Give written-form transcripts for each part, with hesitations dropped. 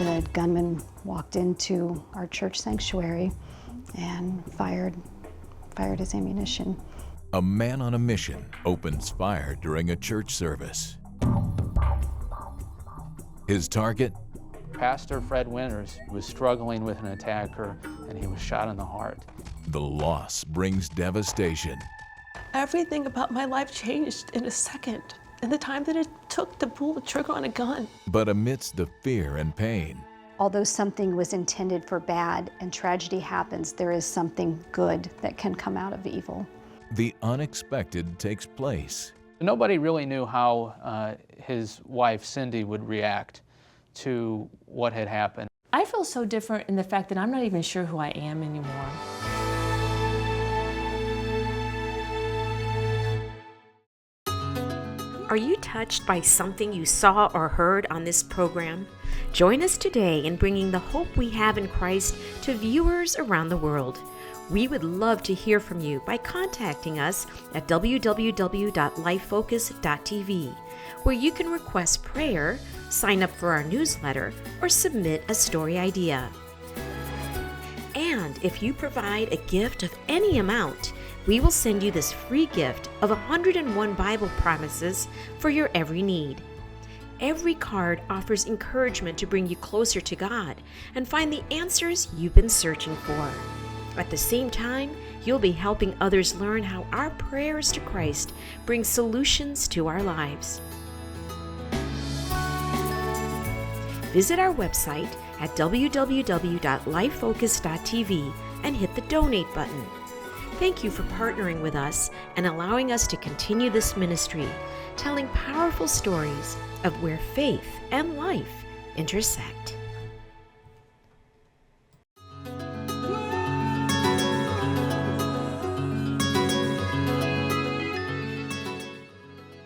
The gunman walked into our church sanctuary and fired his ammunition. A man on a mission opens fire during a church service. His target? Pastor Fred Winters was struggling with an attacker and he was shot in the heart. The loss brings devastation. Everything about my life changed in a second, in the time that it took to pull the trigger on a gun. But amidst the fear and pain, although something was intended for bad and tragedy happens, there is something good that can come out of evil. the unexpected takes place. Nobody really knew how his wife, Cindy, would react to what had happened. I feel so different in the fact that I'm not even sure who I am anymore. Are you touched by something you saw or heard on this program? Join us today in bringing the hope we have in Christ to viewers around the world. We would love to hear from you by contacting us at www.lifefocus.tv, where you can request prayer, sign up for our newsletter, or submit a story idea. And if you provide a gift of any amount, we will send you this free gift of 101 Bible promises for your every need. Every card offers encouragement to bring you closer to God and find the answers you've been searching for. At the same time, you'll be helping others learn how our prayers to Christ bring solutions to our lives. Visit our website at www.lifefocus.tv and hit the donate button. Thank you for partnering with us and allowing us to continue this ministry, telling powerful stories of where faith and life intersect.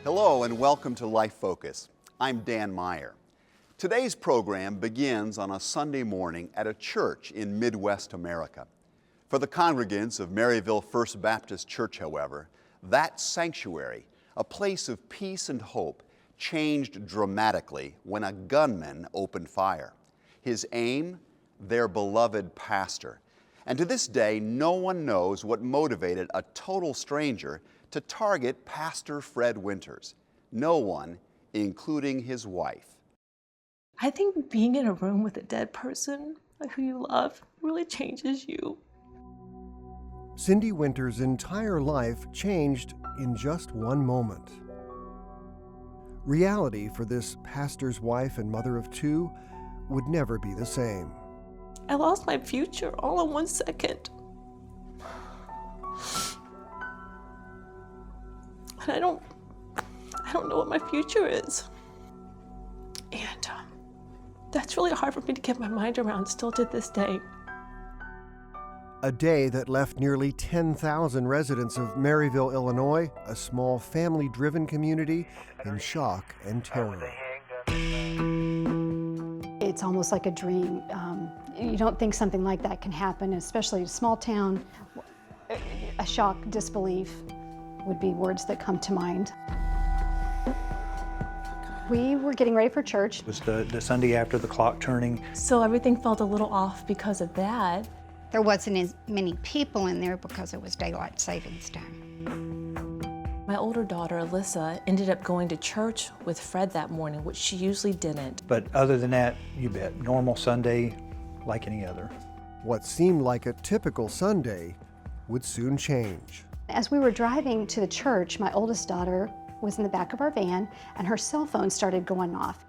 Hello and welcome to Life Focus. I'm Dan Meyer. Today's program begins on a Sunday morning at a church in Midwest America. For the congregants of Maryville First Baptist Church, however, that sanctuary, a place of peace and hope, changed dramatically when a gunman opened fire. His aim, their beloved pastor. And to this day, no one knows what motivated a total stranger to target Pastor Fred Winters. No one, including his wife. I think being in a room with a dead person, like who you love, really changes you. Cindy Winters' entire life changed in just one moment. Reality for this pastor's wife and mother of two would never be the same. I lost my future all in 1 second. And I don't know what my future is. And that's really hard for me to get my mind around still to this day. A day that left nearly 10,000 residents of Maryville, Illinois, a small family-driven community, in shock and terror. It's almost like a dream. You don't think something like that can happen, especially in a small town. A shock, disbelief would be words that come to mind. We were getting ready for church. It was the Sunday after the clock turning. So everything felt a little off because of that. There wasn't as many people in there because it was daylight savings time. My older daughter, Alyssa, ended up going to church with Fred that morning, which she usually didn't. But other than that, you bet, normal Sunday like any other. What seemed like a typical Sunday would soon change. As we were driving to the church, my oldest daughter was in the back of our van and her cell phone started going off.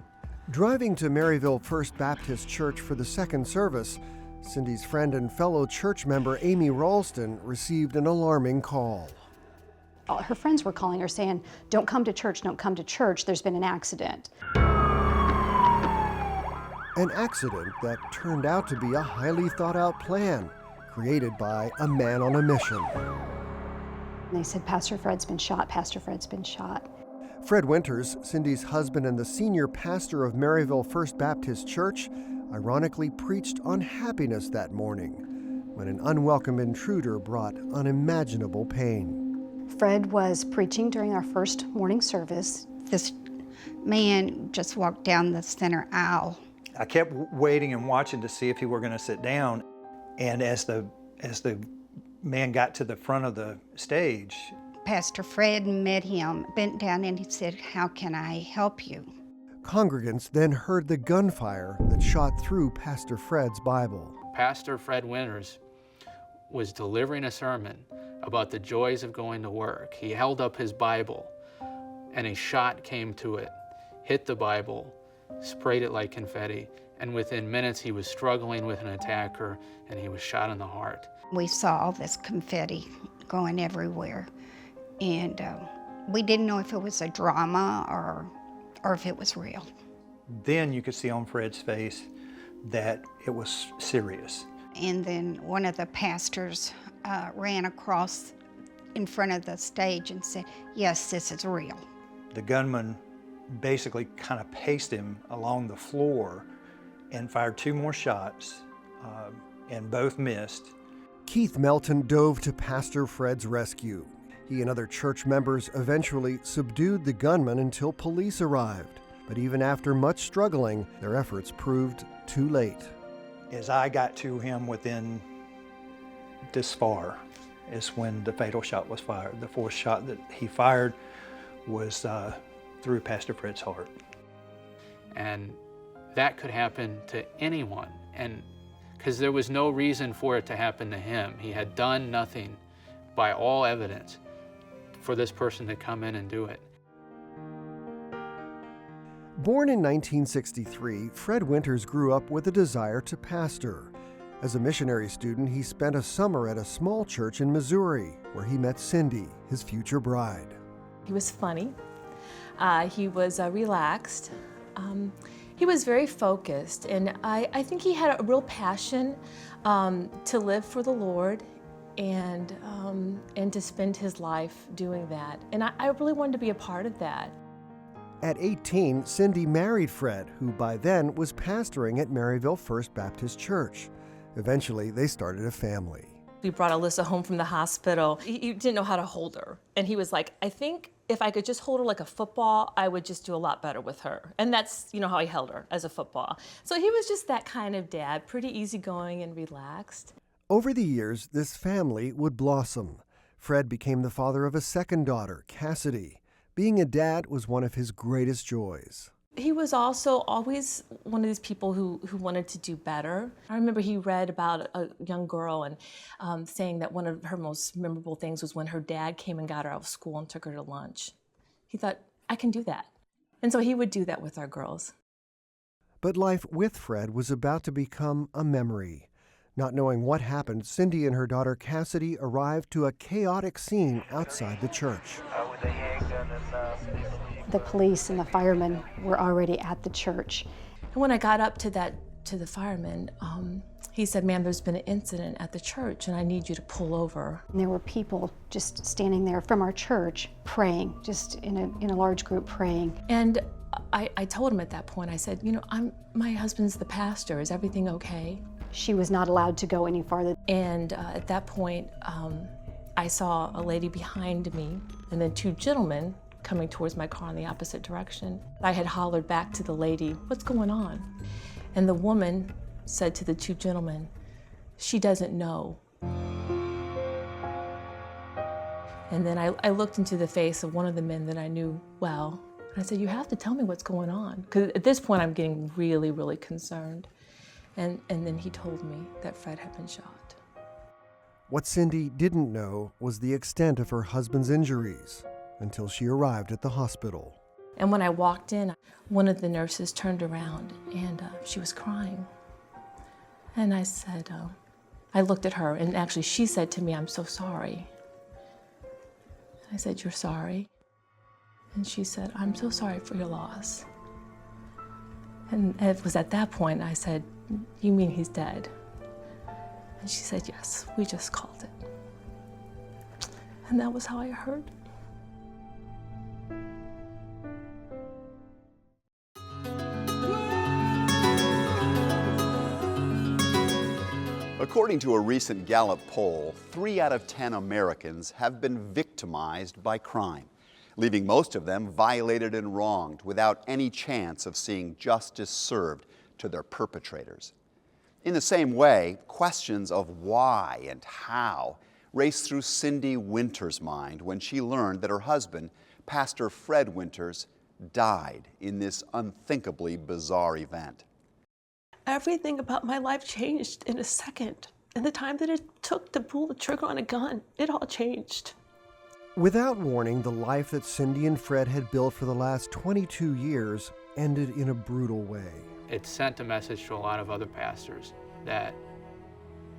Driving to Maryville First Baptist Church for the second service, Cindy's friend and fellow church member Amy Ralston received an alarming call. Her friends were calling her saying, "Don't come to church, don't come to church, there's been an accident." An accident that turned out to be a highly thought out plan created by a man on a mission. And they said, "Pastor Fred's been shot, Pastor Fred's been shot." Fred Winters, Cindy's husband and the senior pastor of Maryville First Baptist Church, ironically preached on happiness that morning when an unwelcome intruder brought unimaginable pain. Fred was preaching during our first morning service. This man just walked down the center aisle I kept waiting and watching to see if he were going to sit down. And as the man got to the front of the stage, Pastor Fred met him, bent down, and he said, "How can I help you?" Congregants then heard the gunfire that shot through Pastor Fred's Bible. Pastor Fred Winters was delivering a sermon about the joys of going to work. He held up his Bible, and a shot came to it, hit the Bible, sprayed it like confetti, and within minutes he was struggling with an attacker, and he was shot in the heart. We saw all this confetti going everywhere, and we didn't know if it was a drama or if it was real. then you could see on Fred's face that it was serious. And then one of the pastors ran across in front of the stage and said, "Yes, this is real." The gunman basically kind of paced him along the floor and fired 2 more shots, and both missed. Keith Melton dove to Pastor Fred's rescue. He and other church members eventually subdued the gunman until police arrived. But even after much struggling, their efforts proved too late. As I got to him within this far is when the fatal shot was fired. The 4th shot that he fired was through Pastor Fred's heart. And that could happen to anyone, and because there was no reason for it to happen to him. He had done nothing by all evidence for this person to come in and do it. Born in 1963, Fred Winters grew up with a desire to pastor. As a missionary student, he spent a summer at a small church in Missouri, where he met Cindy, his future bride. He was funny. He was relaxed. He was very focused, and I think he had a real passion to live for the Lord and to spend his life doing that. And I really wanted to be a part of that. At 18, Cindy married Fred, who by then was pastoring at Maryville First Baptist Church. Eventually, they started a family. We brought Alyssa home from the hospital. He didn't know how to hold her. And he was like, "I think if I could just hold her like a football, I would just do a lot better with her." And that's, how he held her, as a football. So he was just that kind of dad, pretty easygoing and relaxed. Over the years, this family would blossom. Fred became the father of a second daughter, Cassidy. Being a dad was one of his greatest joys. He was also always one of these people who wanted to do better. I remember he read about a young girl and saying that one of her most memorable things was when her dad came and got her out of school and took her to lunch. He thought, I can do that. And so he would do that with our girls. But life with Fred was about to become a memory. Not knowing what happened, Cindy and her daughter Cassidy arrived to a chaotic scene outside the church. The police and the firemen were already at the church. And when I got up to the fireman, he said, "Ma'am, there's been an incident at the church and I need you to pull over." And there were people just standing there from our church praying, just in a large group praying. And I told him at that point, I said, my husband's the pastor. Is everything okay? She was not allowed to go any farther. And at that point, I saw a lady behind me and then 2 gentlemen coming towards my car in the opposite direction. I had hollered back to the lady, "What's going on?" And the woman said to the 2 gentlemen, "She doesn't know." And then I looked into the face of one of the men that I knew well, and I said, "You have to tell me what's going on." Because at this point, I'm getting really, really concerned. And then he told me that Fred had been shot. What Cindy didn't know was the extent of her husband's injuries until she arrived at the hospital. And when I walked in, one of the nurses turned around and she was crying. And I said, I looked at her, and actually she said to me, "I'm so sorry." I said, "You're sorry?" And she said, "I'm so sorry for your loss." And it was at that point I said, "You mean he's dead?" And she said, "Yes, we just called it." And that was how I heard. According to a recent Gallup poll, 3 out of 10 Americans have been victimized by crime, leaving most of them violated and wronged without any chance of seeing justice served to their perpetrators. In the same way, questions of why and how raced through Cindy Winter's mind when she learned that her husband, Pastor Fred Winters, died in this unthinkably bizarre event. Everything about my life changed in a second. In the time that it took to pull the trigger on a gun, it all changed. Without warning, the life that Cindy and Fred had built for the last 22 years ended in a brutal way. It sent a message to a lot of other pastors that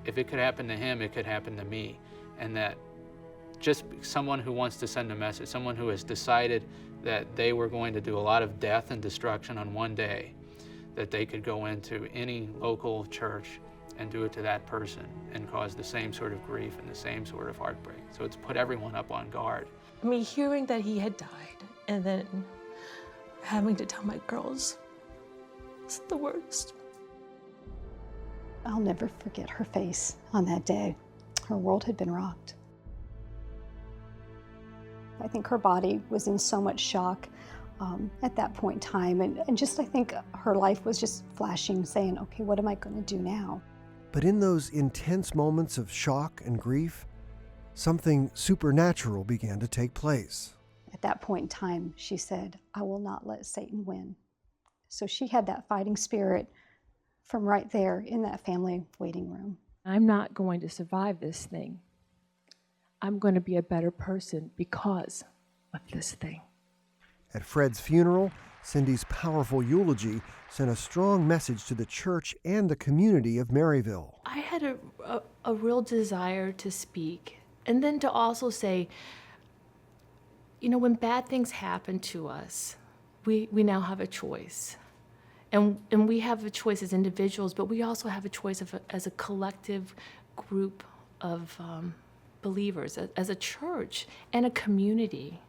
if it could happen to him, it could happen to me. And that just someone who wants to send a message, someone who has decided that they were going to do a lot of death and destruction on one day, that they could go into any local church and do it to that person and cause the same sort of grief and the same sort of heartbreak. So it's put everyone up on guard. I mean, hearing that he had died and then having to tell my girls, it's the worst. I'll never forget her face on that day. Her world had been rocked. I think her body was in so much shock at that point in time. And just, I think her life was just flashing, saying, okay, what am I going to do now? But in those intense moments of shock and grief, something supernatural began to take place. At that point in time, she said, I will not let Satan win. So she had that fighting spirit from right there in that family waiting room. I'm not going to survive this thing. I'm going to be a better person because of this thing. At Fred's funeral, Cindy's powerful eulogy sent a strong message to the church and the community of Maryville. I had a real desire to speak, and then to also say, you know, when bad things happen to us, we now have a choice. And we have a choice as individuals, but we also have a choice as a collective group of believers, as a church and a community.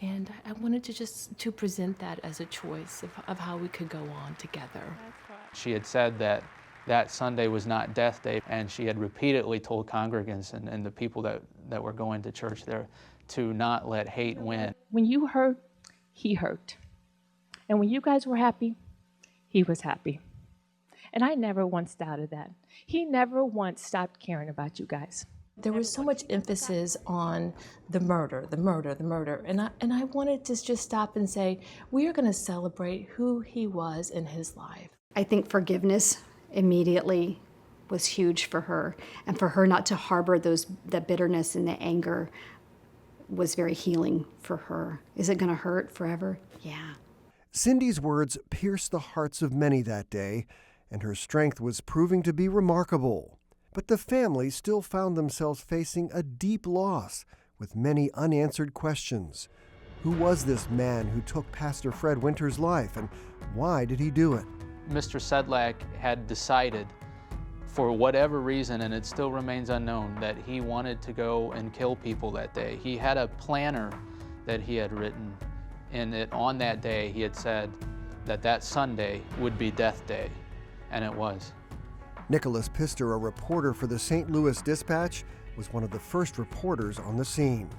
And I wanted to present that as a choice of how we could go on together. She had said that that Sunday was not Death Day, and she had repeatedly told congregants and the people that were going to church there to not let hate win. When you hurt, he hurt. And when you guys were happy, he was happy. And I never once doubted that. He never once stopped caring about you guys. There was so much emphasis on the murder. And I wanted to just stop and say, we are going to celebrate who he was in his life. I think forgiveness immediately was huge for her. And for her not to harbor the bitterness and the anger was very healing for her. Is it going to hurt forever? Yeah. Cindy's words pierced the hearts of many that day, and her strength was proving to be remarkable. But the family still found themselves facing a deep loss with many unanswered questions. Who was this man who took Pastor Fred Winters' life, and why did he do it? Mr. Sedlak had decided, for whatever reason, and it still remains unknown, that he wanted to go and kill people that day. He had a planner that he had written, and on that day he had said that Sunday would be Death Day, and it was. Nicholas Pister, a reporter for the St. Louis Dispatch, was one of the first reporters on the scene.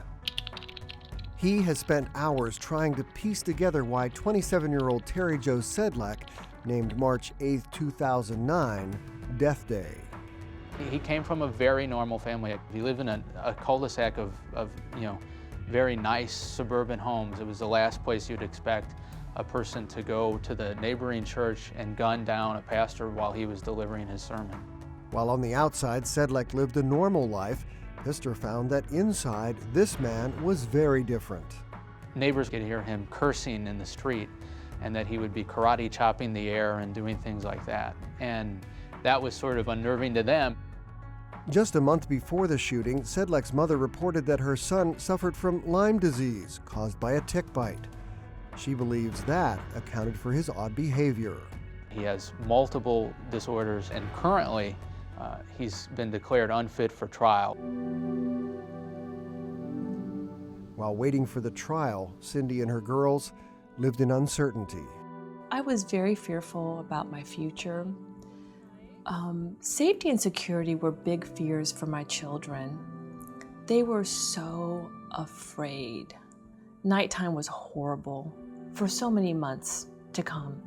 He has spent hours trying to piece together why 27-year-old Terry Jo Sedlak named March 8, 2009, Death Day. He came from a very normal family. He lived in a cul-de-sac of very nice suburban homes. It was the last place you'd expect a person to go to the neighboring church and gun down a pastor while he was delivering his sermon. While on the outside, Sedlak lived a normal life, Pister found that inside, this man was very different. Neighbors could hear him cursing in the street, and that he would be karate chopping the air and doing things like that. And that was sort of unnerving to them. Just a month before the shooting, Sedlak's mother reported that her son suffered from Lyme disease caused by a tick bite. She believes that accounted for his odd behavior. He has multiple disorders, and currently he's been declared unfit for trial. While waiting for the trial, Cindy and her girls lived in uncertainty. I was very fearful about my future. Safety and security were big fears for my children. They were so afraid. Nighttime was horrible for so many months to come.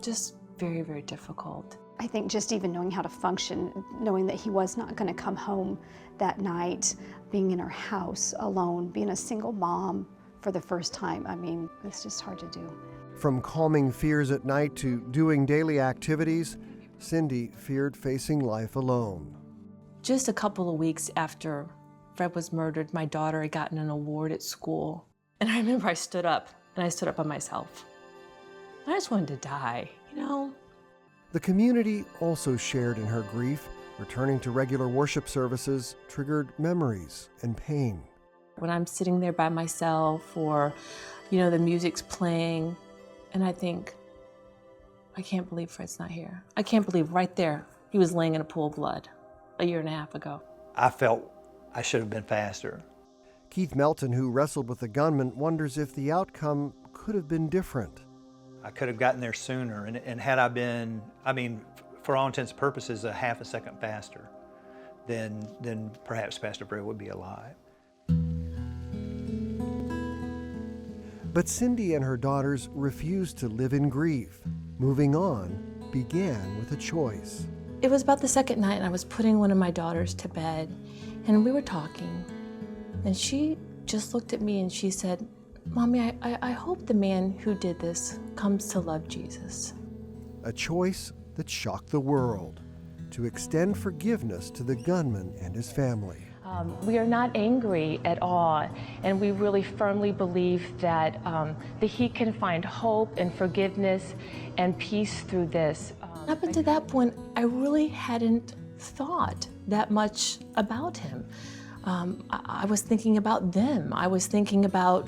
Just very, very difficult. I think just even knowing how to function, knowing that he was not going to come home that night, being in our house alone, being a single mom for the first time, I mean, it's just hard to do. From calming fears at night to doing daily activities, Cindy feared facing life alone. Just a couple of weeks after Fred was murdered, my daughter had gotten an award at school. And I remember I stood up by myself. I just wanted to die, you know? The community also shared in her grief. Returning to regular worship services triggered memories and pain. When I'm sitting there by myself or, the music's playing, and I think, I can't believe Fred's not here. I can't believe right there he was laying in a pool of blood a year and a half ago. I felt I should have been faster. Keith Melton, who wrestled with the gunman, wonders if the outcome could have been different. I could have gotten there sooner, and had I been, for all intents and purposes, a half a second faster, then perhaps Pastor Fred would be alive. But Cindy and her daughters refused to live in grief. Moving on began with a choice. It was about the second night, and I was putting one of my daughters to bed, and we were talking, and she just looked at me and she said, "Mommy, I hope the man who did this comes to love Jesus." A choice that shocked the world, to extend forgiveness to the gunman and his family. We are not angry at all, and we really firmly believe that he can find hope and forgiveness and peace through this. Up until that point, I really hadn't thought that much about him. I was thinking about them. I was thinking about,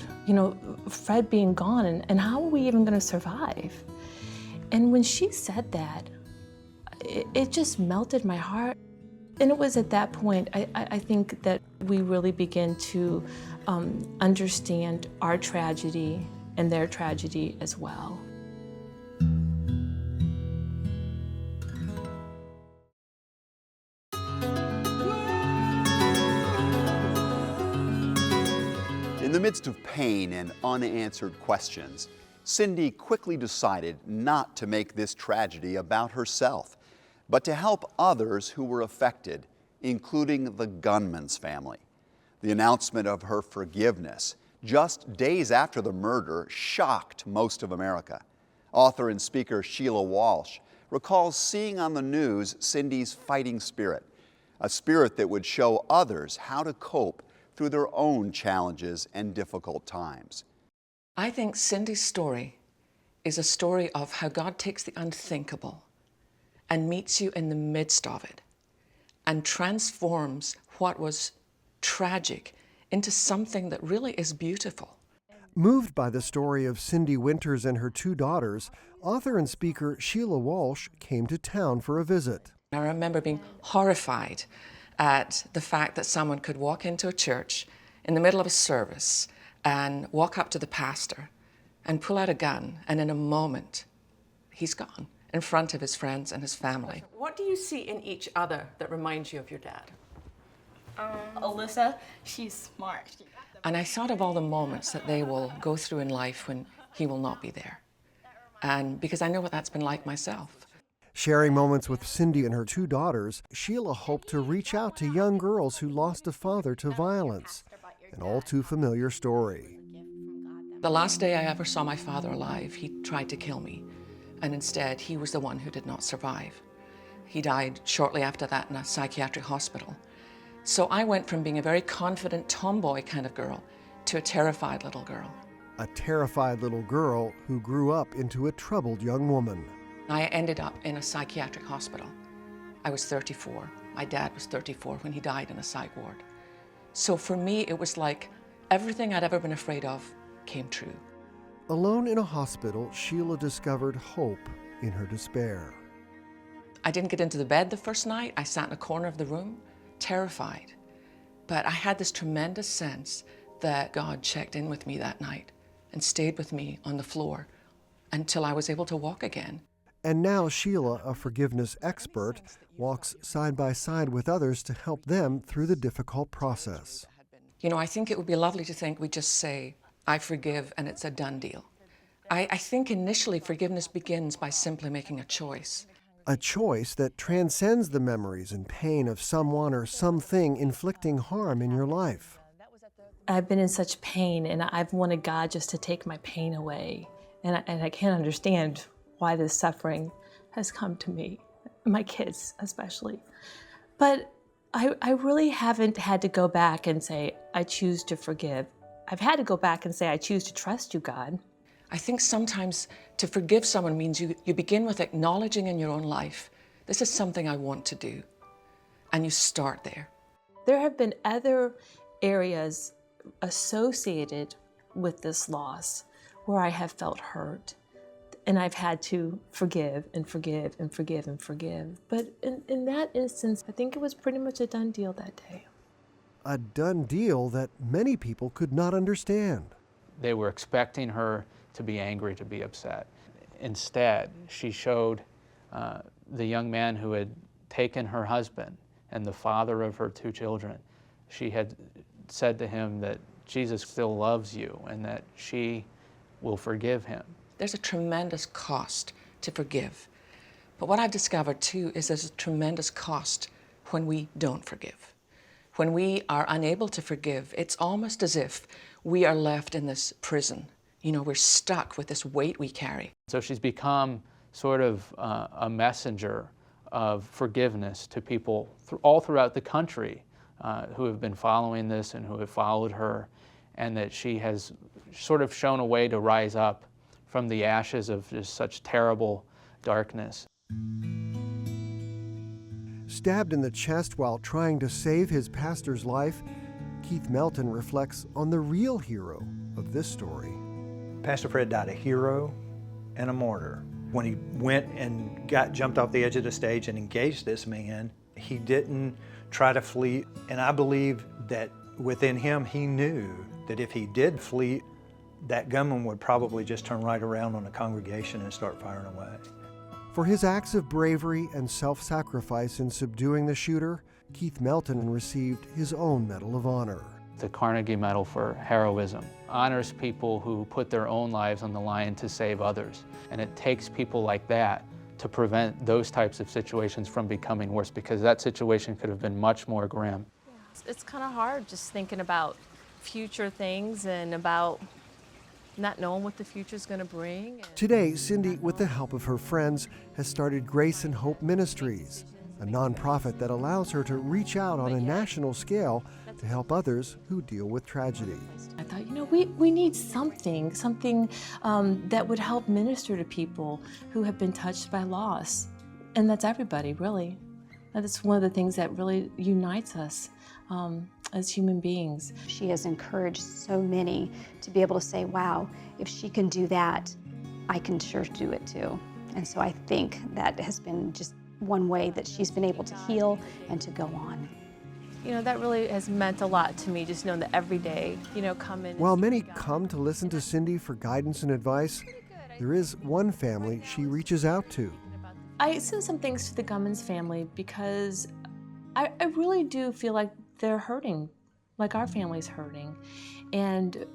Fred being gone, and how are we even going to survive? And when she said that, it just melted my heart. And it was at that point, I think, that we really began to understand our tragedy and their tragedy as well. In the midst of pain and unanswered questions, Cindy quickly decided not to make this tragedy about herself, but to help others who were affected, including the gunman's family. The announcement of her forgiveness just days after the murder shocked most of America. Author and speaker Sheila Walsh recalls seeing on the news Cindy's fighting spirit, a spirit that would show others how to cope through their own challenges and difficult times. I think Cindy's story is a story of how God takes the unthinkable and meets you in the midst of it and transforms what was tragic into something that really is beautiful. Moved by the story of Cindy Winters and her two daughters, author and speaker Sheila Walsh came to town for a visit. I remember being horrified at the fact that someone could walk into a church in the middle of a service and walk up to the pastor and pull out a gun, and in a moment, he's gone in front of his friends and his family. What do you see in each other that reminds you of your dad? Alyssa, she's smart. And I thought of all the moments that they will go through in life when he will not be there. And because I know what that's been like myself. Sharing moments with Cindy and her two daughters, Sheila hoped to reach out to young girls who lost a father to violence, an all too familiar story. The last day I ever saw my father alive, he tried to kill me. And instead, he was the one who did not survive. He died shortly after that in a psychiatric hospital. So I went from being a very confident tomboy kind of girl to a terrified little girl. A terrified little girl who grew up into a troubled young woman. I ended up in a psychiatric hospital. I was 34. My dad was 34 when he died in a psych ward. So for me, it was like everything I'd ever been afraid of came true. Alone in a hospital, Sheila discovered hope in her despair. I didn't get into the bed the first night. I sat in a corner of the room, terrified. But I had this tremendous sense that God checked in with me that night and stayed with me on the floor until I was able to walk again. And now Sheila, a forgiveness expert, walks side by side with others to help them through the difficult process. I think it would be lovely to think we just say, I forgive, and it's a done deal. I think initially forgiveness begins by simply making a choice. A choice that transcends the memories and pain of someone or something inflicting harm in your life. I've been in such pain, and I've wanted God just to take my pain away. And I can't understand why this suffering has come to me, my kids especially. But I really haven't had to go back and say, I choose to forgive. I've had to go back and say, I choose to trust you, God. I think sometimes to forgive someone means you begin with acknowledging in your own life, this is something I want to do. And you start there. There have been other areas associated with this loss where I have felt hurt. And I've had to forgive and forgive and forgive and forgive. But in that instance, I think it was pretty much a done deal that day. A done deal that many people could not understand. They were expecting her to be angry, to be upset. Instead, she showed the young man who had taken her husband and the father of her 2 children. She had said to him that Jesus still loves you and that she will forgive him. There's a tremendous cost to forgive. But what I've discovered too is there's a tremendous cost when we don't forgive. When we are unable to forgive, it's almost as if we are left in this prison. You know, we're stuck with this weight we carry. So she's become sort of a messenger of forgiveness to people all throughout the country who have been following this and who have followed her, and that she has sort of shown a way to rise up from the ashes of just such terrible darkness. Stabbed in the chest while trying to save his pastor's life, Keith Melton reflects on the real hero of this story. Pastor Fred died a hero and a martyr. When he went and jumped off the edge of the stage and engaged this man, he didn't try to flee. And I believe that within him, he knew that if he did flee, that gunman would probably just turn right around on the congregation and start firing away. For his acts of bravery and self-sacrifice in subduing the shooter, Keith Melton received his own Medal of Honor. The Carnegie Medal for Heroism honors people who put their own lives on the line to save others. And it takes people like that to prevent those types of situations from becoming worse, because that situation could have been much more grim. It's kind of hard just thinking about future things and about not knowing what the future's going to bring. Today, Cindy, with the help of her friends, has started Grace and Hope Ministries, a nonprofit that allows her to reach out on a national scale to help others who deal with tragedy. I thought, you know, we need something that would help minister to people who have been touched by loss. And that's everybody, really. That's one of the things that really unites us as human beings. She has encouraged so many to be able to say, wow, if she can do that, I can sure do it too. And so I think that has been just one way that she's been able to heal and to go on. You know, that really has meant a lot to me, just knowing that every day, you know, come in. While many come to listen to Cindy for guidance and advice, there is one family she reaches out to. I send some things to the Gunman's family because I really do feel like they're hurting, like our family's hurting. And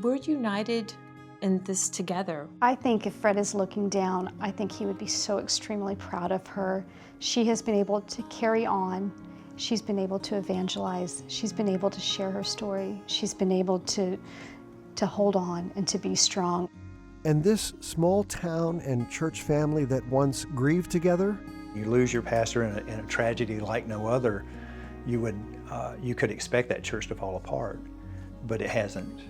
we're united in this together. I think if Fred is looking down, I think he would be so extremely proud of her. She has been able to carry on. She's been able to evangelize. She's been able to share her story. She's been able to hold on and to be strong. And this small town and church family that once grieved together? You lose your pastor in a tragedy like no other, you could expect that church to fall apart, but it hasn't.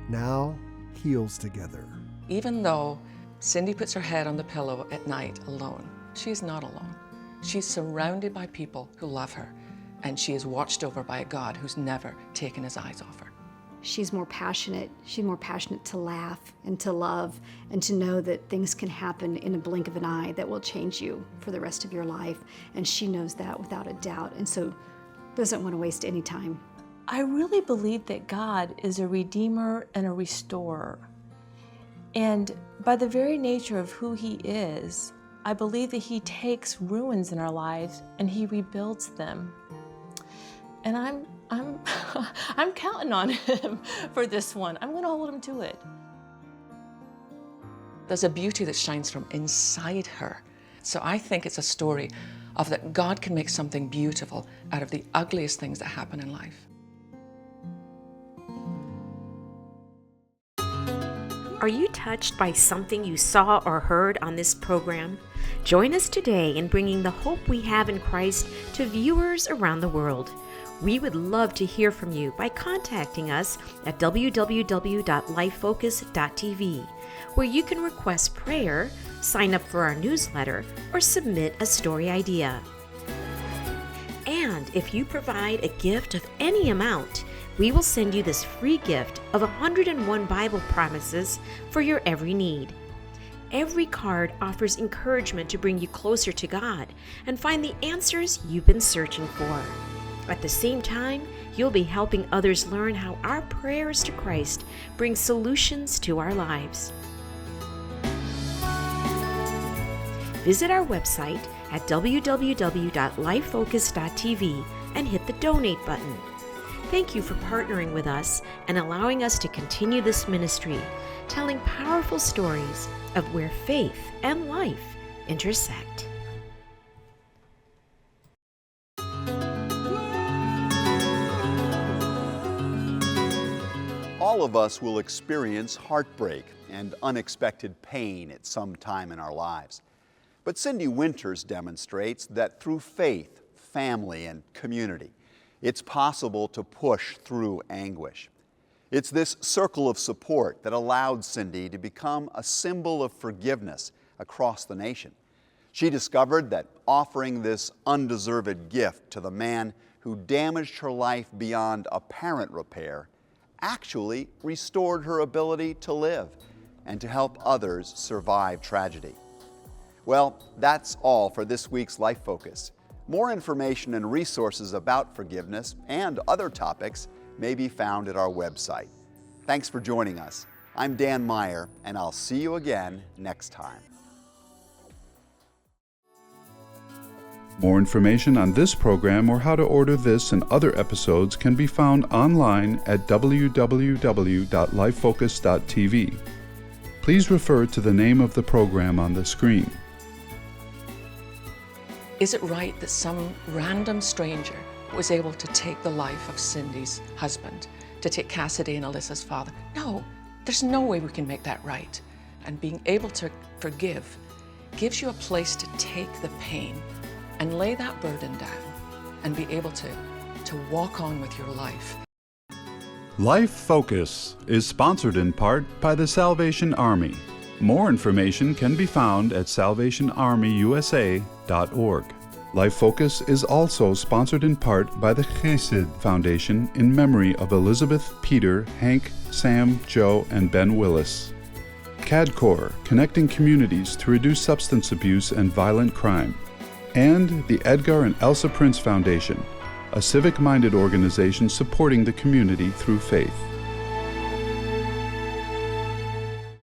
Now heals together. Even though Cindy puts her head on the pillow at night alone, she is not alone. She's surrounded by people who love her, and she is watched over by a God who's never taken his eyes off her. She's more passionate. She's more passionate to laugh and to love and to know that things can happen in a blink of an eye that will change you for the rest of your life. And she knows that without a doubt, and so doesn't want to waste any time. I really believe that God is a redeemer and a restorer. And by the very nature of who he is, I believe that he takes ruins in our lives and he rebuilds them. And I'm counting on him for this one. I'm going to hold him to it. There's a beauty that shines from inside her. So I think it's a story of that God can make something beautiful out of the ugliest things that happen in life. Are you touched by something you saw or heard on this program? Join us today in bringing the hope we have in Christ to viewers around the world. We would love to hear from you by contacting us at www.lifefocus.tv, where you can request prayer, sign up for our newsletter, or submit a story idea. And if you provide a gift of any amount, we will send you this free gift of 101 Bible promises for your every need. Every card offers encouragement to bring you closer to God and find the answers you've been searching for. At the same time, you'll be helping others learn how our prayers to Christ bring solutions to our lives. Visit our website at www.lifefocus.tv and hit the donate button. Thank you for partnering with us and allowing us to continue this ministry, telling powerful stories of where faith and life intersect. All of us will experience heartbreak and unexpected pain at some time in our lives. But Cindy Winters demonstrates that through faith, family, and community, it's possible to push through anguish. It's this circle of support that allowed Cindy to become a symbol of forgiveness across the nation. She discovered that offering this undeserved gift to the man who damaged her life beyond apparent repair actually restored her ability to live and to help others survive tragedy. Well, that's all for this week's Life Focus. More information and resources about forgiveness and other topics may be found at our website. Thanks for joining us. I'm Dan Meyer, and I'll see you again next time. More information on this program or how to order this and other episodes can be found online at www.lifefocus.tv. Please refer to the name of the program on the screen. Is it right that some random stranger was able to take the life of Cindy's husband, to take Cassidy and Alyssa's father? No, there's no way we can make that right. And being able to forgive gives you a place to take the pain and lay that burden down and be able to walk on with your life. Life Focus is sponsored in part by the Salvation Army. More information can be found at salvationarmyusa.org. Life Focus is also sponsored in part by the Chesed Foundation in memory of Elizabeth, Peter, Hank, Sam, Joe, and Ben Willis. CADCOR, connecting communities to reduce substance abuse and violent crime. And the Edgar and Elsa Prince Foundation, a civic-minded organization supporting the community through faith.